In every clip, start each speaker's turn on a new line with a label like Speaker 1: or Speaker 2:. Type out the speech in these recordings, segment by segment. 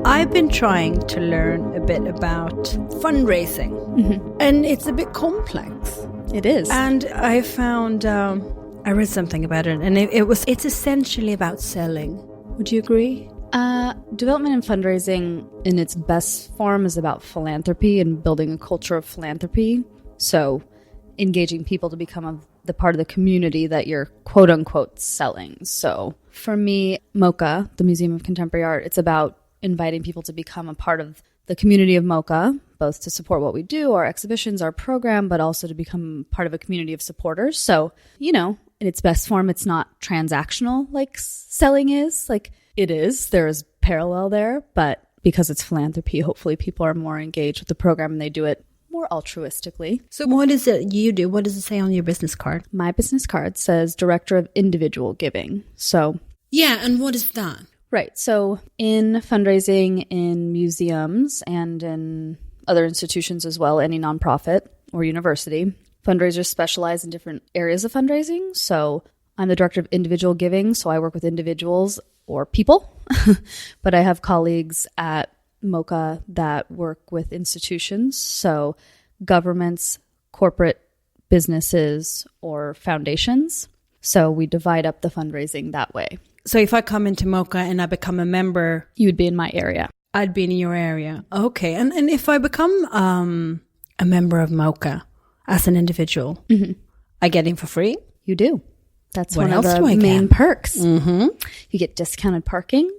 Speaker 1: I've been trying to learn a bit about fundraising, and it's a bit complex.
Speaker 2: It is.
Speaker 1: And I found, I read something about it, and it's essentially about selling. Would you agree?
Speaker 2: Development and fundraising in its best form is about philanthropy and building a culture of philanthropy. So engaging people to become the part of the community that you're quote unquote selling. So for me, MoCA, the Museum of Contemporary Art, it's about inviting people to become a part of the community of MoCA, both to support what we do, our exhibitions, our program, but also to become part of a community of supporters. So, in its best form, it's not transactional like selling is. Like it is. There is parallel there, but because it's philanthropy, hopefully people are more engaged with the program and they do it more altruistically.
Speaker 1: So what is it you do? What does it say on your business card?
Speaker 2: My business card says Director of Individual Giving. So
Speaker 1: yeah, and what is that?
Speaker 2: Right. So in fundraising in museums and in other institutions as well, any nonprofit or university, fundraisers specialize in different areas of fundraising. So I'm the Director of Individual Giving, so I work with individuals or people, but I have colleagues at MoCA that work with institutions, so governments, corporate businesses, or foundations. So we divide up the fundraising that way.
Speaker 1: So if I come into MoCA and I become a member...
Speaker 2: You would be in my area.
Speaker 1: I'd be in your area. Okay. And if I become a member of MoCA as an individual, I get in for free?
Speaker 2: You do. That's
Speaker 1: what
Speaker 2: one of the main perks.
Speaker 1: Mm-hmm.
Speaker 2: You get discounted parking.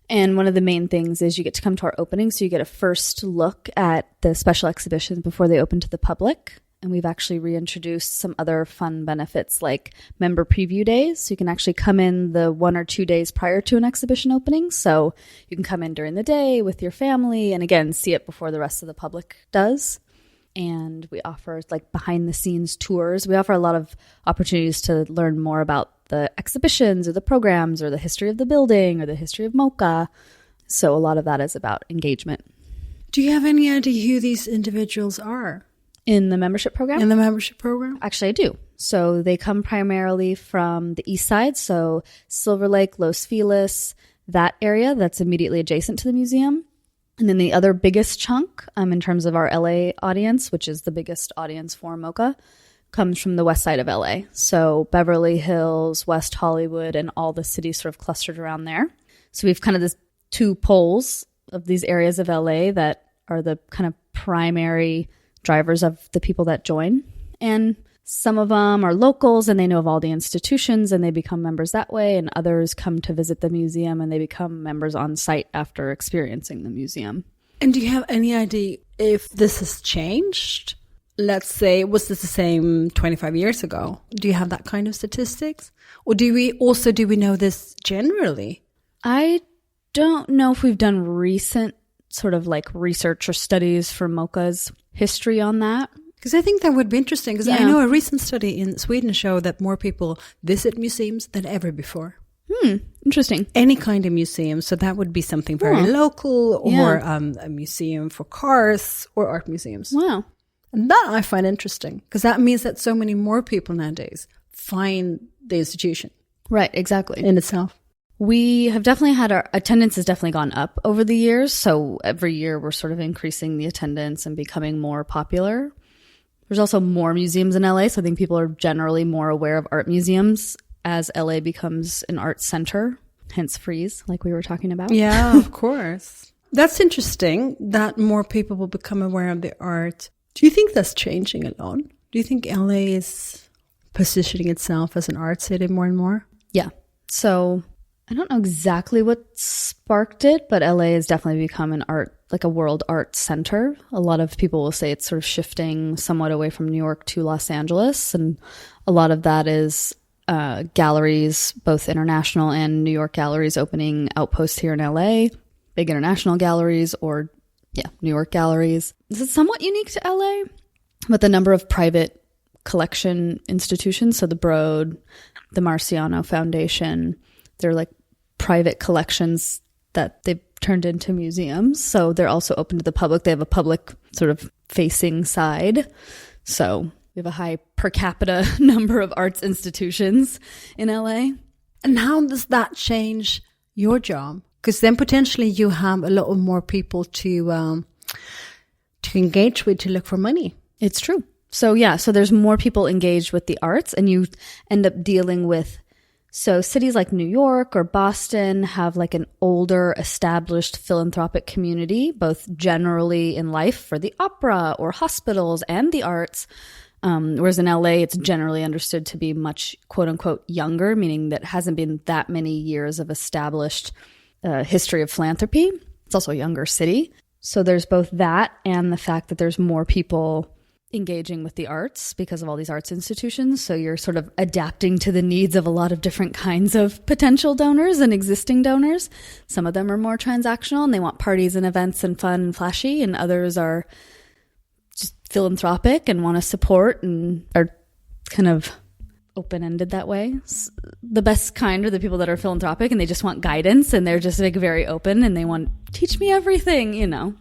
Speaker 2: And one of the main things is you get to come to our opening. So you get a first look at the special exhibitions before they open to the public. And we've actually reintroduced some other fun benefits like member preview days. So you can actually come in the 1 or 2 days prior to an exhibition opening. So you can come in during the day with your family and again, see it before the rest of the public does. And we offer like behind the scenes tours. We offer a lot of opportunities to learn more about the exhibitions or the programs or the history of the building or the history of MoCA. So a lot of that is about engagement.
Speaker 1: Do you have any idea who these individuals are?
Speaker 2: In the membership program?
Speaker 1: In the membership program?
Speaker 2: Actually, I do. So they come primarily from the east side. So Silver Lake, Los Feliz, that area that's immediately adjacent to the museum. And then the other biggest chunk in terms of our LA audience, which is the biggest audience for MoCA, comes from the west side of LA. So Beverly Hills, West Hollywood, and all the cities sort of clustered around there. So we've kind of this two poles of these areas of LA that are the kind of primary drivers of the people that join. And some of them are locals and they know of all the institutions and they become members that way. And others come to visit the museum and they become members on site after experiencing the museum.
Speaker 1: And do you have any idea if this has changed? Let's say, was this the same 25 years ago? Do you have that kind of statistics? Or do we know this generally?
Speaker 2: I don't know if we've done recent sort of like research or studies for MoCA's history on that.
Speaker 1: Because I think that would be interesting, because I know a recent study in Sweden showed that more people visit museums than ever before.
Speaker 2: Interesting.
Speaker 1: Any kind of museum. So that would be something very local or a museum for cars or art museums.
Speaker 2: Wow.
Speaker 1: And that I find interesting, because that means that so many more people nowadays find the institution.
Speaker 2: Right, exactly.
Speaker 1: In itself.
Speaker 2: We have definitely had our attendance has definitely gone up over the years. So every year we're sort of increasing the attendance and becoming more popular. There's also more museums in LA. So I think people are generally more aware of art museums as LA becomes an art center, hence Freeze, like we were talking about.
Speaker 1: Yeah, of course. That's interesting that more people will become aware of the art. Do you think that's changing a lot? Do you think LA is positioning itself as an art city more and more?
Speaker 2: Yeah. So I don't know exactly what sparked it, but LA has definitely become an art, like a world art center. A lot of people will say it's sort of shifting somewhat away from New York to Los Angeles. And a lot of that is galleries, both international and New York galleries opening outposts here in LA, big international galleries or New York galleries. This is somewhat unique to LA, but the number of private collection institutions, so the Broad, the Marciano Foundation, they're like private collections that they've turned into museums. So they're also open to the public. They have a public sort of facing side. So We have a high per capita number of arts institutions in LA.
Speaker 1: And how does that change your job? Because then potentially you have a lot more people to engage with, to look for money.
Speaker 2: It's true. So yeah, so there's more people engaged with the arts, and you end up dealing with, so cities like New York or Boston have like an older established philanthropic community, both generally in life for the opera or hospitals and the arts. Whereas in LA, it's generally understood to be much quote unquote younger, meaning that hasn't been that many years of established history of philanthropy. It's also a younger city. So there's both that and the fact that there's more people engaging with the arts because of all these arts institutions. So you're sort of adapting to the needs of a lot of different kinds of potential donors and existing donors. Some of them are more transactional and they want parties and events and fun and flashy, and others are just philanthropic and want to support and are kind of open-ended that way. The best kind are the people that are philanthropic and they just want guidance and they're just like very open and they want, teach me everything, you know.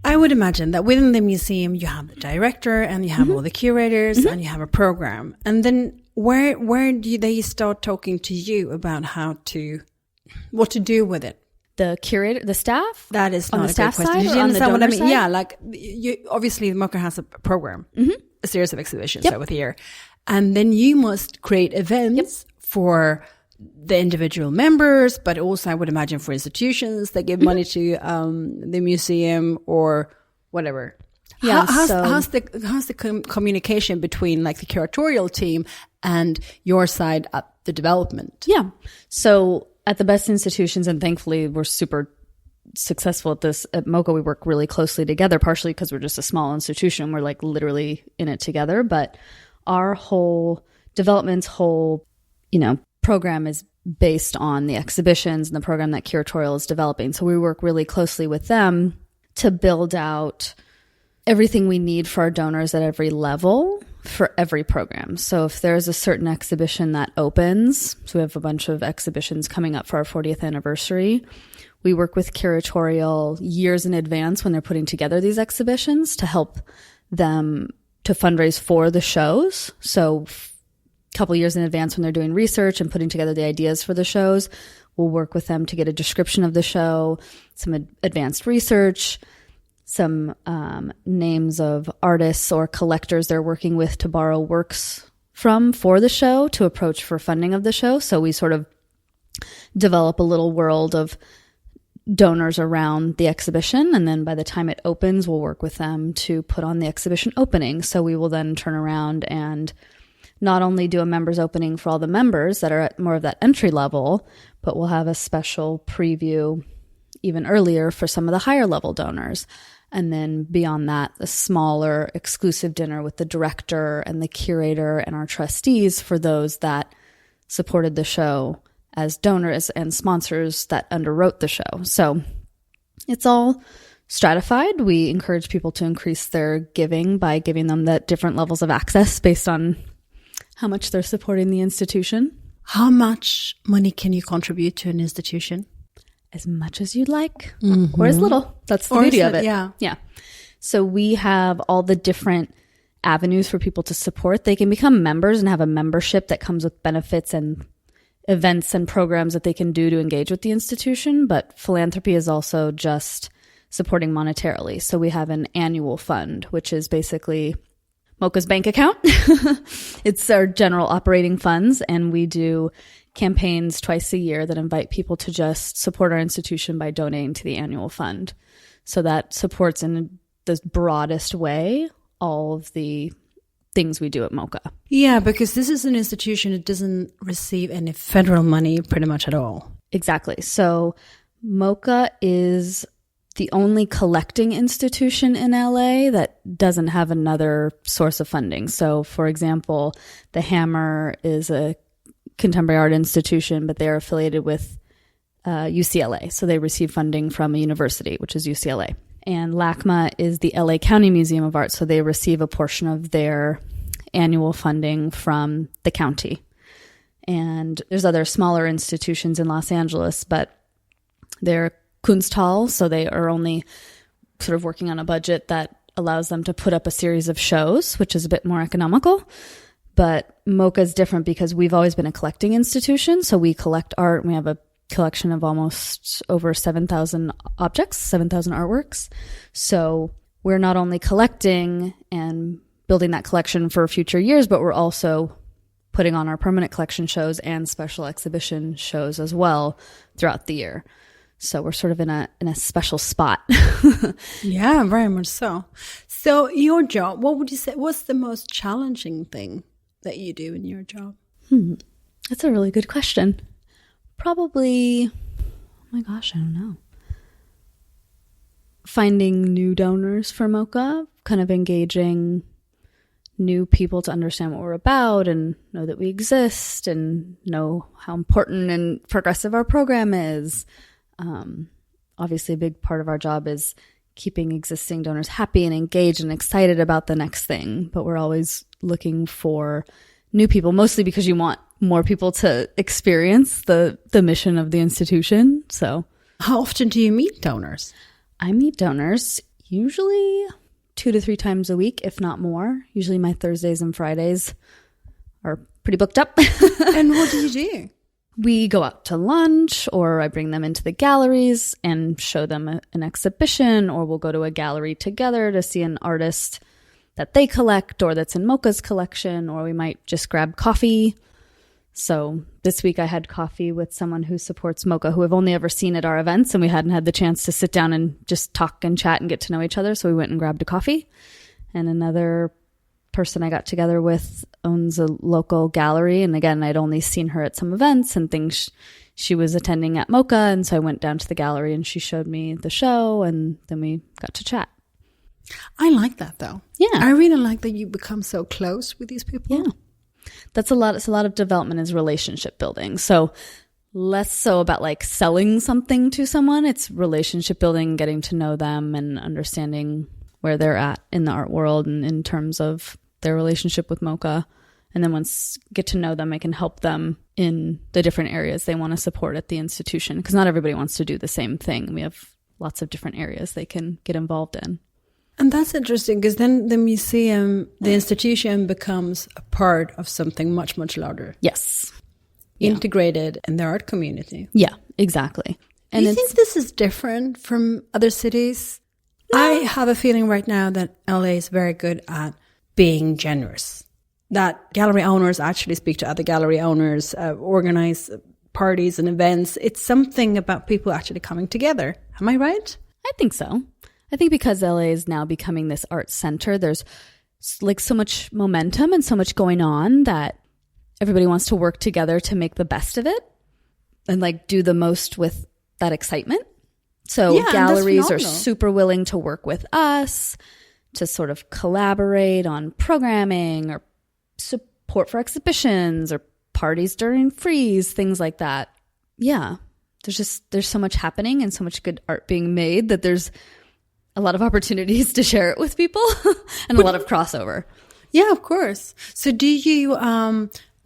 Speaker 1: I would imagine that within the museum, you have the director and you have all the curators and you have a program. And then where do they start talking to you about what to do with it?
Speaker 2: The curator, the staff?
Speaker 1: That is
Speaker 2: on
Speaker 1: not
Speaker 2: the
Speaker 1: a
Speaker 2: staff
Speaker 1: good question.
Speaker 2: side
Speaker 1: Do you
Speaker 2: or on the
Speaker 1: understand what I
Speaker 2: donor
Speaker 1: mean?
Speaker 2: side?
Speaker 1: Yeah, like obviously MoCA has a program, a series of exhibitions over the year. And then you must create events for the individual members, but also I would imagine for institutions that give money to the museum or whatever.
Speaker 2: Yeah,
Speaker 1: how's the communication between like the curatorial team and your side at the development?
Speaker 2: Yeah. So at the best institutions, and thankfully we're super successful at this at MoCA, we work really closely together, partially because we're just a small institution. We're like literally in it together, but our whole development's program is based on the exhibitions and the program that curatorial is developing. So we work really closely with them to build out everything we need for our donors at every level for every program. So if there's a certain exhibition that opens, so we have a bunch of exhibitions coming up for our 40th anniversary, we work with curatorial years in advance when they're putting together these exhibitions to help them to fundraise for the shows. So couple years in advance when they're doing research and putting together the ideas for the shows, we'll work with them to get a description of the show, some advanced research, some names of artists or collectors they're working with to borrow works from for the show to approach for funding of the show. So we sort of develop a little world of donors around the exhibition. And then by the time it opens, we'll work with them to put on the exhibition opening. So we will then turn around and not only do a members opening for all the members that are at more of that entry level, but we'll have a special preview even earlier for some of the higher level donors. And then beyond that, a smaller exclusive dinner with the director and the curator and our trustees for those that supported the show as donors and sponsors that underwrote the show. So it's all stratified. We encourage people to increase their giving by giving them the different levels of access based on how much they're supporting the institution.
Speaker 1: How much money can you contribute to an institution?
Speaker 2: As much as you'd like, or as little. That's the beauty of it.
Speaker 1: Yeah.
Speaker 2: Yeah. So we have all the different avenues for people to support. They can become members and have a membership that comes with benefits and events and programs that they can do to engage with the institution. But philanthropy is also just supporting monetarily. So we have an annual fund, which is basically MoCA's bank account. It's our general operating funds, and we do campaigns twice a year that invite people to just support our institution by donating to the annual fund. So that supports in the broadest way all of the things we do at MoCA.
Speaker 1: Yeah, because this is an institution that doesn't receive any federal money pretty much at all.
Speaker 2: Exactly. So MoCA is the only collecting institution in LA that doesn't have another source of funding. So, for example, the Hammer is a contemporary art institution, but they're affiliated with UCLA. So they receive funding from a university, which is UCLA. And LACMA is the LA County Museum of Art. So they receive a portion of their annual funding from the county. And there's other smaller institutions in Los Angeles, but they're Kunsthal, so they are only sort of working on a budget that allows them to put up a series of shows, which is a bit more economical. But MoCA is different because we've always been a collecting institution, so we collect art. We have a collection of almost over 7,000 objects, 7,000 artworks. So we're not only collecting and building that collection for future years, but we're also putting on our permanent collection shows and special exhibition shows as well throughout the year. So we're sort of in a special spot.
Speaker 1: Yeah, very much so. So your job, what would you say, what's the most challenging thing that you do in your job?
Speaker 2: That's a really good question. Probably, oh my gosh, I don't know. Finding new donors for MoCA, kind of engaging new people to understand what we're about and know that we exist and know how important and progressive our program is. Obviously, a big part of our job is keeping existing donors happy and engaged and excited about the next thing. But we're always looking for new people, mostly because you want more people to experience the mission of the institution. So
Speaker 1: how often do you meet donors?
Speaker 2: I meet donors usually 2 to 3 times a week, if not more. Usually my Thursdays and Fridays are pretty booked up.
Speaker 1: And what do you do?
Speaker 2: We go out to lunch, or I bring them into the galleries and show them an exhibition, or we'll go to a gallery together to see an artist that they collect or that's in MoCA's collection, or we might just grab coffee. So this week I had coffee with someone who supports MoCA, who I've only ever seen at our events, and we hadn't had the chance to sit down and just talk and chat and get to know each other. So we went and grabbed a coffee. And another person I got together with owns a local gallery. And again, I'd only seen her at some events and things she was attending at MoCA. And so I went down to the gallery and she showed me the show, and then we got to chat.
Speaker 1: I like that, though.
Speaker 2: Yeah.
Speaker 1: I really like that you become so close with these people.
Speaker 2: Yeah. That's a lot. It's a lot of development is relationship building. So less so about like selling something to someone. It's relationship building, getting to know them and understanding where they're at in the art world and in terms of their relationship with MoCA. And then once get to know them, I can help them in the different areas they want to support at the institution. Because not everybody wants to do the same thing. We have lots of different areas they can get involved in.
Speaker 1: And that's interesting, because then the museum, the institution becomes a part of something much, much larger.
Speaker 2: Yes.
Speaker 1: Integrated in the art community.
Speaker 2: Yeah, exactly.
Speaker 1: And do you think this is different from other cities? No. I have a feeling right now that LA is very good at being generous. That gallery owners actually speak to other gallery owners, organize parties and events. It's something about people actually coming together. Am I right?
Speaker 2: I think so. I think because LA is now becoming this art center, there's like so much momentum and so much going on that everybody wants to work together to make the best of it and like do the most with that excitement. So galleries are super willing to work with us to sort of collaborate on programming or support for exhibitions or parties during freeze, things like that. Yeah, there's so much happening and so much good art being made that there's a lot of opportunities to share it with people and a lot of crossover.
Speaker 1: Yeah, of course. So do you,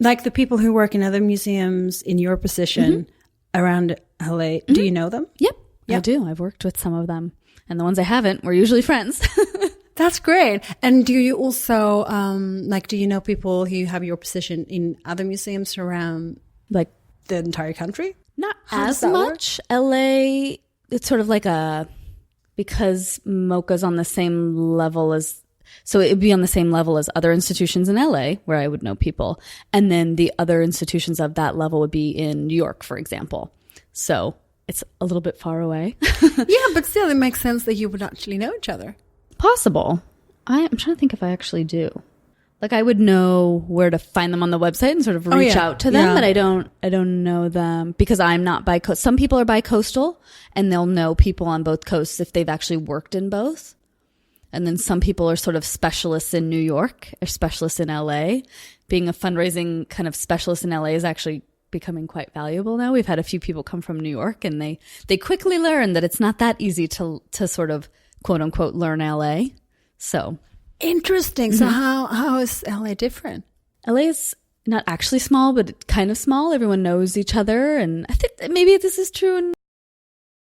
Speaker 1: like the people who work in other museums in your position around LA, do you know them?
Speaker 2: Yep, I do. I've worked with some of them. And the ones I haven't, we're usually friends.
Speaker 1: That's great. And do you also, do you know people who have your position in other museums around like the entire country?
Speaker 2: Not as much. LA, it's sort of like because MoCA's on the same level as, so it would be on the same level as other institutions in LA where I would know people. And then the other institutions of that level would be in New York, for example. So it's a little bit far away.
Speaker 1: Yeah, but still it makes sense that you would actually know each other.
Speaker 2: Possible. I'm trying to think if I actually do. Like I would know where to find them on the website and sort of reach out to them, but I don't know them because I'm not bi-coastal. Some people are bi-coastal and they'll know people on both coasts if they've actually worked in both. And then some people are sort of specialists in New York or specialists in LA. Being a fundraising kind of specialist in LA is actually becoming quite valuable now. We've had a few people come from New York and they quickly learn that it's not that easy to sort of quote unquote learn LA. So
Speaker 1: interesting. So how is LA different?
Speaker 2: LA is not actually small, but kind of small. Everyone knows each other. And I think that maybe this is true in